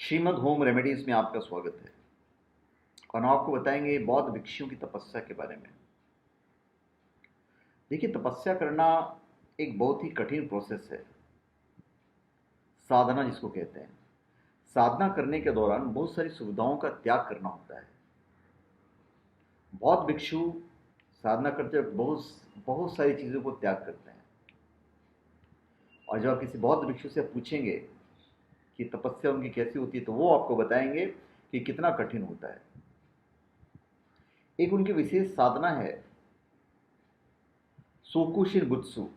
Shrimad home remedies में आपका स्वागत है। और हम आपको बताएंगे बौद्ध भिक्षुओं की तपस्या के बारे में। देखिए, तपस्या करना एक बहुत ही कठिन प्रोसेस है, साधना जिसको कहते हैं। साधना करने के दौरान बहुत सारी सुविधाओं का त्याग करना होता है। बौद्ध भिक्षु साधना करते वक्त बहुत बहुत सारी चीज़ों को त्याग करते हैं। और जब आप किसी बौद्ध भिक्षु से पूछेंगे कि तपस्या उनकी कैसी होती है, तो वो आपको बताएंगे कि कितना कठिन होता है। एक उनकी विशेष साधना है सोकुशिन बुत्सु।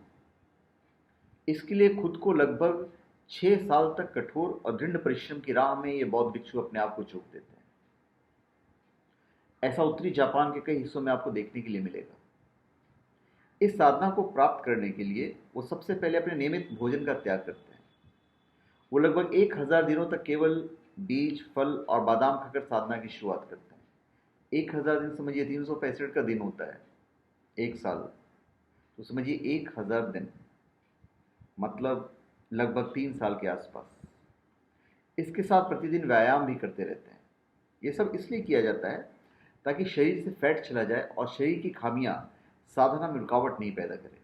इसके लिए खुद को लगभग 6 साल तक कठोर और दृढ़ परिश्रम की राह में ये बौद्ध भिक्षु अपने आप को झोंक देते हैं। ऐसा उत्तरी जापान के कई हिस्सों में आपको देखने के लिए मिलेगा। इस साधना को प्राप्त करने के लिए वो सबसे पहले अपने नियमित भोजन का त्याग करते हैं। वो लगभग 1000 दिनों तक केवल बीज, फल और बादाम खाकर साधना की शुरुआत करते हैं। 1000 दिन समझिए 365 का दिन होता है एक साल, तो समझिए 1000 दिन मतलब लगभग 3 साल के आसपास। इसके साथ प्रतिदिन व्यायाम भी करते रहते हैं। ये सब इसलिए किया जाता है ताकि शरीर से फैट चला जाए और शरीर की खामियां साधना में रुकावट नहीं पैदा करें।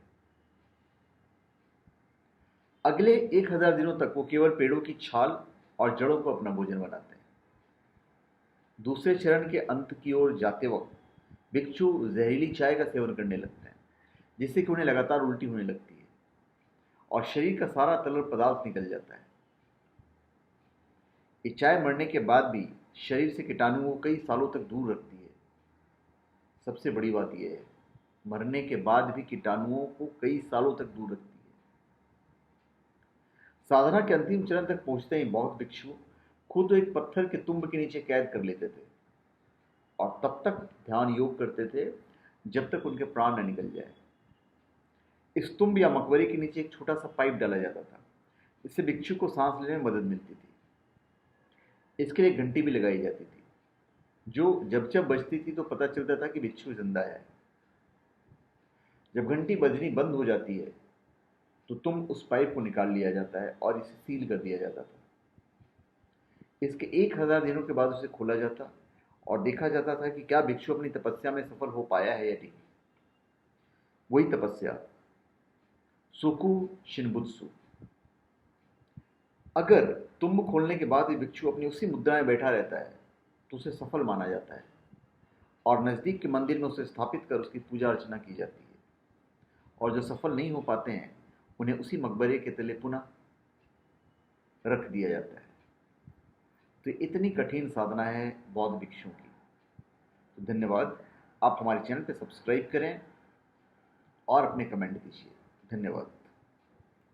अगले 1000 दिनों तक वो केवल पेड़ों की छाल और जड़ों को अपना भोजन बनाते हैं। दूसरे चरण के अंत की ओर जाते वक्त भिक्षु जहरीली चाय का सेवन करने लगते हैं, जिससे कि उन्हें लगातार उल्टी होने लगती है और शरीर का सारा तरल पदार्थ निकल जाता है। ये चाय मरने के बाद भी शरीर से कीटाणुओं को कई सालों तक दूर रखती है। सबसे बड़ी बात यह है, मरने के बाद भी कीटाणुओं को कई सालों तक दूर रखती है। साधना के अंतिम चरण तक पहुंचते ही बौद्ध भिक्षु खुद एक पत्थर के तुम्ब के नीचे कैद कर लेते थे और तब तक ध्यान योग करते थे जब तक उनके प्राण न निकल जाए। इस तुंब या मकबरे के नीचे एक छोटा सा पाइप डाला जाता था। इससे भिक्षु को सांस लेने में मदद मिलती थी। इसके लिए घंटी भी लगाई जाती थी, जो जब जब बजती थी तो पता चलता था कि भिक्षु जिंदा है। जब घंटी बजनी बंद हो जाती है तो उस पाइप को निकाल लिया जाता है और इसे सील कर दिया जाता था। इसके 1000 दिनों के बाद उसे खोला जाता और देखा जाता था कि क्या भिक्षु अपनी तपस्या में सफल हो पाया है या नहीं। वही तपस्या सोकु शिनबुत्सु। अगर तुम्ब खोलने के बाद भी भिक्षु अपनी उसी मुद्रा में बैठा रहता है तो उसे सफल माना जाता है और नज़दीक के मंदिर में उसे स्थापित कर उसकी पूजा अर्चना की जाती है। और जो सफल नहीं हो पाते हैं उन्हें उसी मकबरे के तले पुनः रख दिया जाता है। तो इतनी कठिन साधना है बौद्ध भिक्षुओं की। तो धन्यवाद। आप हमारे चैनल पर सब्सक्राइब करें और अपने कमेंट दीजिए। धन्यवाद।